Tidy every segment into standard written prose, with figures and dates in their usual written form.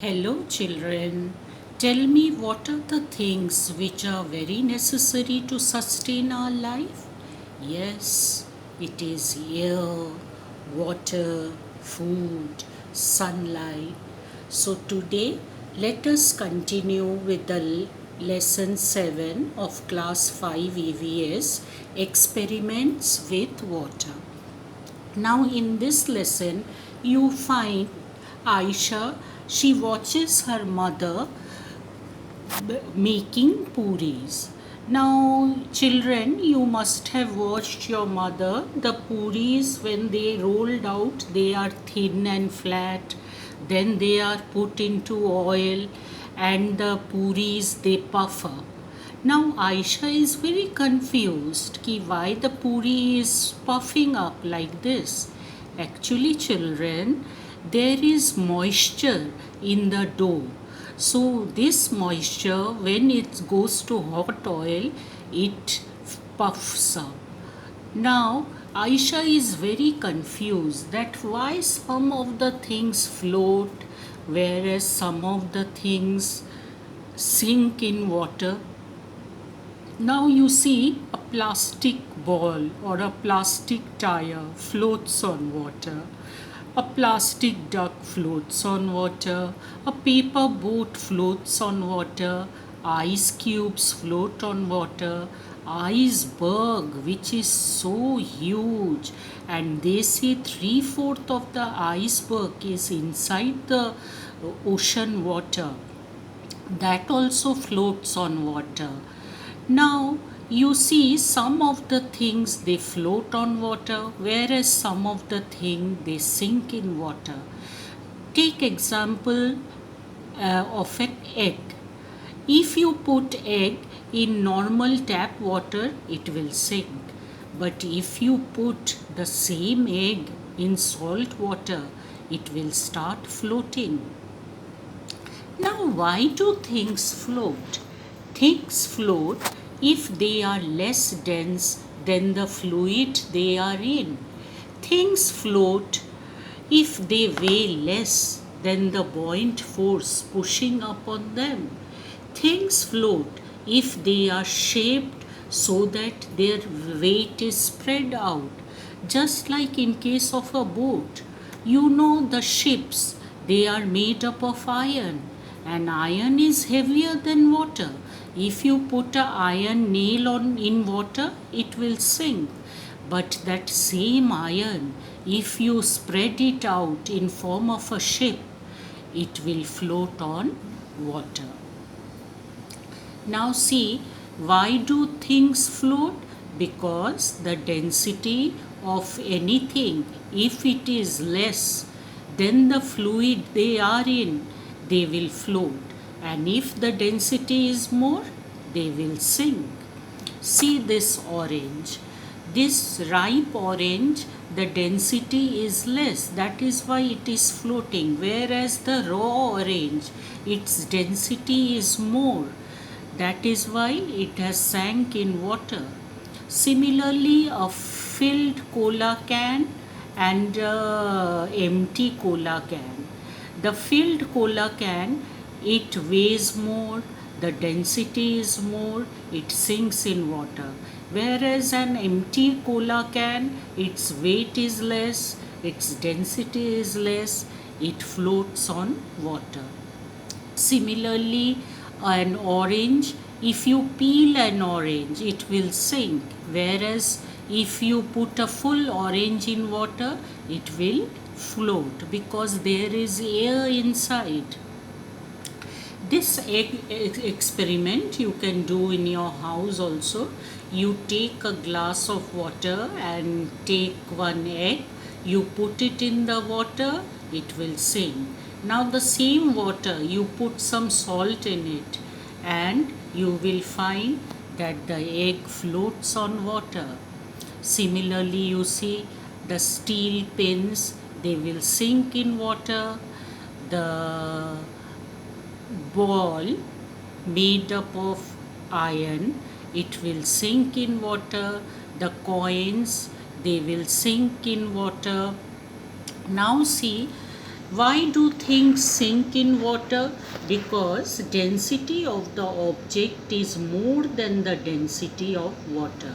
Hello, children. Tell me what are the things which are very necessary to sustain our life? Yes, it is air, water, food, sunlight. So, today let us continue with the lesson 7 of class 5 EVS experiments with water. Now, in this lesson, you find Aisha, she watches her mother making puris. Now, children, you must have watched your mother. The puris, when they rolled out, they are thin and flat. Then they are put into oil, and the puris they puff up. Now Aisha is very confused कि why the puri is puffing up like this. Actually, children, there is moisture in the dough. So this moisture, when it goes to hot oil, it puffs up. Now Aisha is very confused that why some of the things float whereas some of the things sink in water. Now you see a plastic ball or a plastic tire floats on water. A plastic duck floats on water. A paper boat floats on water. Ice cubes float on water. Iceberg, which is so huge, and they say 3/4 of the iceberg is inside the ocean water, that also floats on water. Now you see some of the things they float on water whereas some of the things they sink in water. Take example of an egg. If you put egg in normal tap water, it will sink. But if you put the same egg in salt water, it will start floating. Now, why do things float? Things float if they are less dense than the fluid they are in. Things float if they weigh less than the buoyant force pushing upon them. Things float if they are shaped so that their weight is spread out. Just like in case of a boat, you know the ships, they are made up of iron, and iron is heavier than water. If you put a iron nail on in water, it will sink. But that same iron, if you spread it out in form of a ship, it will float on water. Now see, why do things float? Because the density of anything, if it is less than the fluid they are in, they will float. And if the density is more, they will sink. See this orange. This ripe orange, the density is less. That is why it is floating. Whereas the raw orange, its density is more. That is why it has sank in water. Similarly, a filled cola can and empty cola can. The filled cola can, it weighs more, the density is more, it sinks in water. Whereas an empty cola can, its weight is less, its density is less, it floats on water. Similarly, an orange, if you peel an orange, it will sink. Whereas if you put a full orange in water, it will float because there is air inside. This experiment you can do in your house also. You take a glass of water and take one egg, you put it in the water, it will sink. Now the same water, you put some salt in it and you will find that the egg floats on water. Similarly, you see the steel pins, they will sink in water. The ball made up of iron, it will sink in water. The coins, they will sink in water. Now see, Why do things sink in water? Because density of the object is more than the density of water.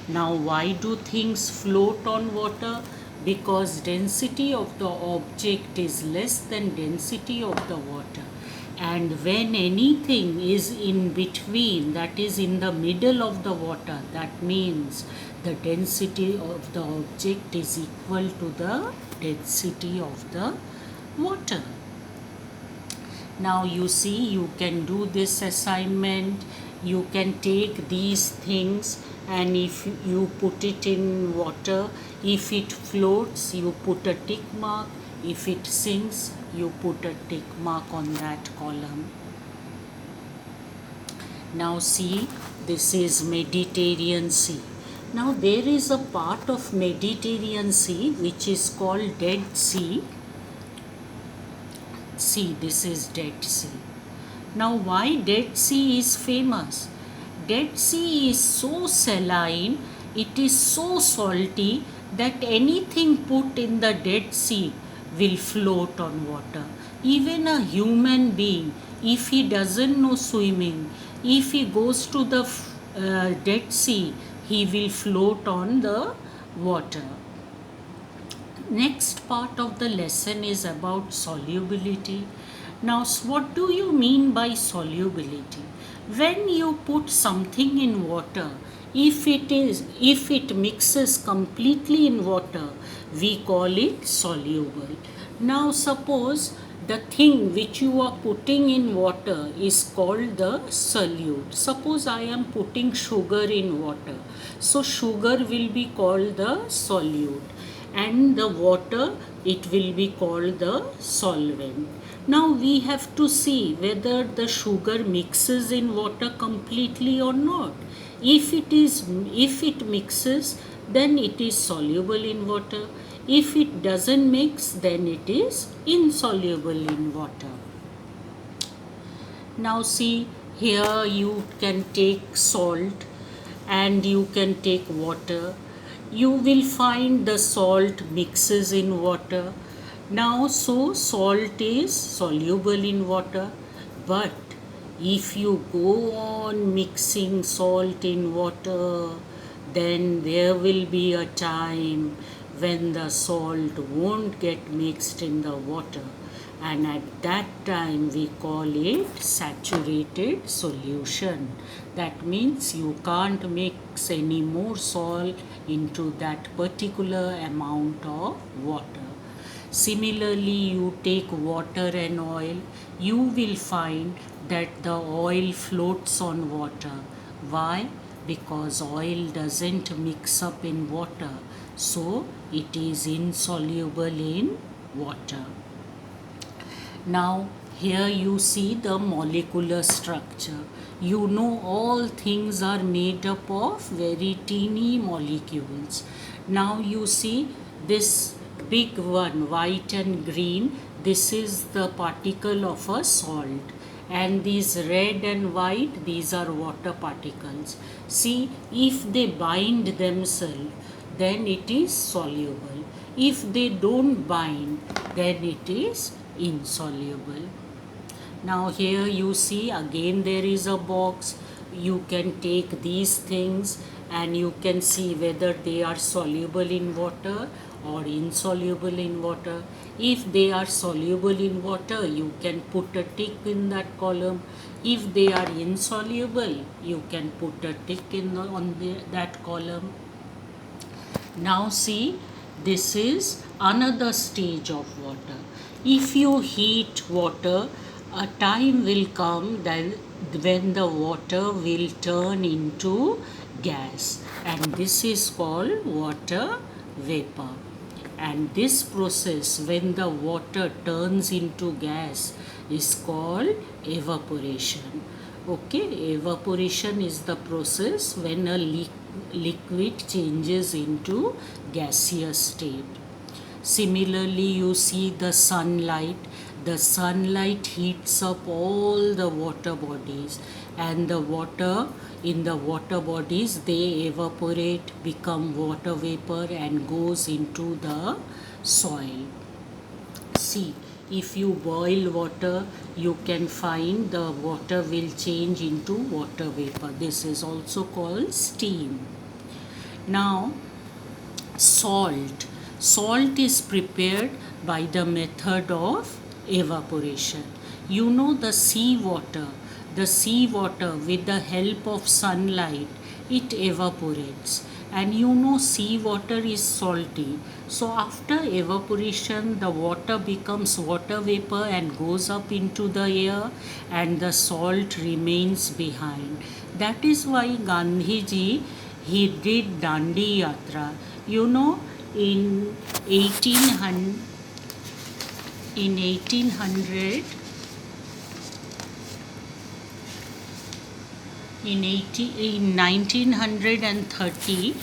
Now why do things float on water? Because density of the object is less than density of the water. And when anything is in between, that is in the middle of the water, that means the density of the object is equal to the density of the water. Now you see, you can do this assignment. You can take these things, and if you put it in water, if it floats, you put a tick mark. If it sinks, you put a tick mark on that column. Now see, this is Mediterranean Sea. Now there is a part of Mediterranean Sea which is called Dead Sea. See, this is Dead Sea. Now why Dead Sea is famous? Dead Sea is so saline, it is so salty that anything put in the Dead Sea will float on water. Even a human being, if he doesn't know swimming, if he goes to the Dead Sea, he will float on the water. Next part of the lesson is about solubility. Now, what do you mean by solubility? When you put something in water, if it mixes completely in water, we call it soluble. Now, suppose the thing which you are putting in water is called the solute. Suppose I am putting sugar in water. So, sugar will be called the solute, and the water, it will be called the solvent. Now we have to see whether the sugar mixes in water completely or not. If it mixes, then it is soluble in water. If it doesn't mix, then it is insoluble in water. Now see, here you can take salt and you can take water. You will find the salt mixes in water. Now, so salt is soluble in water, but if you go on mixing salt in water, then there will be a time when the salt won't get mixed in the water, and at that time we call it saturated solution. That means you can't mix any more salt into that particular amount of water. Similarly, you take water and oil, you will find that the oil floats on water. Why? Because oil doesn't mix up in water, so it is insoluble in water. Now, here you see the molecular structure. You know all things are made up of very teeny molecules. Now you see this big one, white and green, this is the particle of a salt. And these red and white, these are water particles. See, if they bind themselves, then it is soluble. If they don't bind, then it is insoluble. Now here you see again there is a box. You can take these things and you can see whether they are soluble in water or insoluble in water. If they are soluble in water, you can put a tick in that column. If they are insoluble, you can put a tick on that column. Now see, this is another stage of water. If you heat water, a time will come then when the water will turn into gas, and this is called water vapor. And this process, when the water turns into gas, is called evaporation. Okay, evaporation is the process when a liquid changes into gaseous state. Similarly, you see the sunlight. The sunlight heats up all the water bodies, and the water in the water bodies, they evaporate, become water vapor and goes into the soil. See, if you boil water, you can find the water will change into water vapor. This is also called steam. Now, salt. Salt is prepared by the method of evaporation. You know the sea water with the help of sunlight, it evaporates. And you know sea water is salty. So after evaporation, the water becomes water vapor and goes up into the air, and the salt remains behind. That is why Gandhiji, he did Dandi Yatra. You know, in 1800, in 1800, in 1930,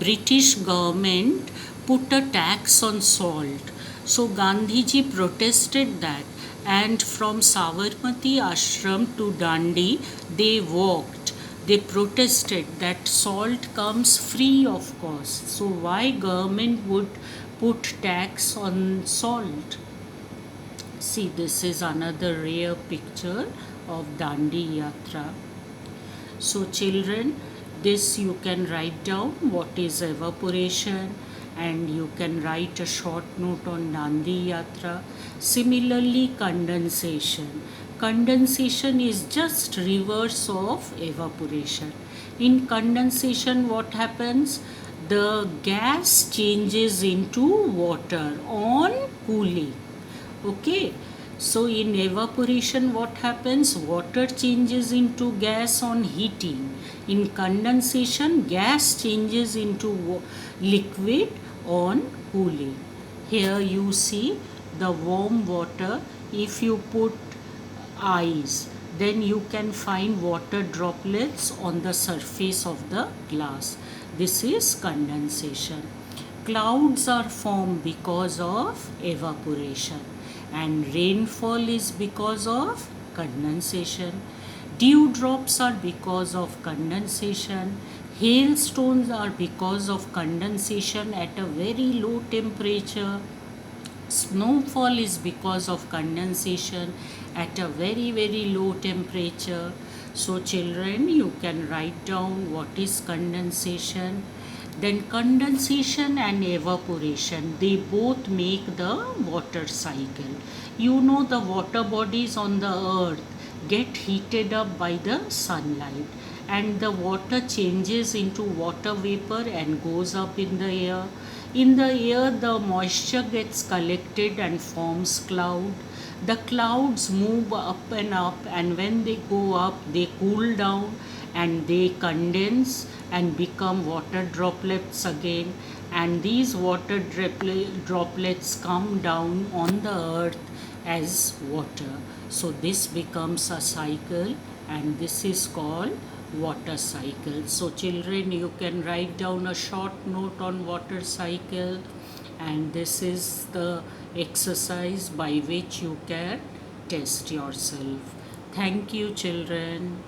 British government put a tax on salt. So Gandhiji protested that, and from Sabarmati Ashram to Dandi, they walked. They protested that salt comes free of cost. So why government would put tax on salt? See, this is another rare picture of Dandi Yatra. So, children, this you can write down what is evaporation, and you can write a short note on Dandi Yatra. Similarly, condensation. Condensation is just reverse of evaporation. In condensation, what happens? The gas changes into water on cooling. Okay, so in evaporation, what happens? Water changes into gas on heating. In condensation, gas changes into liquid on cooling. Here you see the warm water. If you put ice, then you can find water droplets on the surface of the glass. This is condensation. Clouds are formed because of evaporation, and rainfall is because of condensation. Dewdrops are because of condensation. Hailstones are because of condensation at a very low temperature. Snowfall is because of condensation at a very low temperature. So, children, you can write down what is condensation. Then, condensation and evaporation, they both make the water cycle. You know, the water bodies on the earth get heated up by the sunlight, and the water changes into water vapor and goes up in the air. In the air, the moisture gets collected and forms cloud. The clouds move up, and when they go up, they cool down and they condense and become water droplets again. And these water droplets come down on the earth as water. So this becomes a cycle, and this is called water cycle. So children, you can write down a short note on water cycle, and this is the exercise by which you can test yourself. Thank you, children.